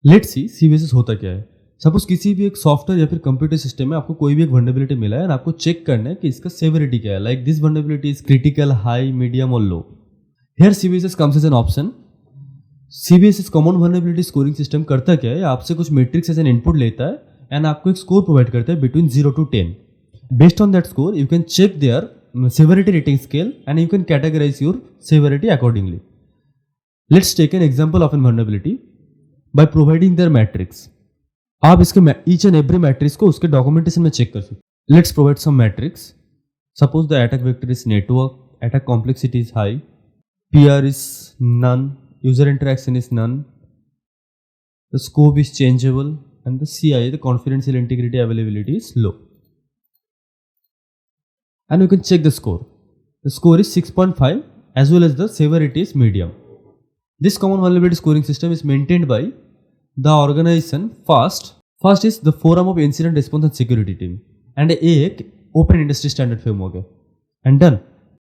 Let's see सीवीएसएस होता क्या है। सपोज किसी भी एक सॉफ्टवेयर या फिर कंप्यूटर सिस्टम में आपको कोई भी एक वल्नरेबिलिटी मिला है और आपको चेक करना है कि इसका सेवरिटी क्या है, like this vulnerability is critical, high, medium और low. Here CVSS comes as an option. CVSS common vulnerability scoring system करता क्या है, आपसे कुछ मैट्रिक्स एज एन इनपुट लेता है एंड आपको एक स्कोर प्रोवाइड करता है between 0 to 10। Based on that score you can check their severity rating scale and you can categorize your severity accordingly. Let's take an example of a vulnerability by providing their matrix. आप इसके each and every matrix को उसके documentation में check कर सकते। Let's provide some matrix. Suppose the attack vector is network, attack complexity is high, PR is none, user interaction is none, the scope is changeable, and the CI, the confidential integrity availability is low. And you can check the score. The score is 6.5 as well as the severity is medium. This common vulnerability scoring system is maintained by the organization FAST. FAST is the Forum of Incident Response and Security Team and एक open industry standard framework है. And done.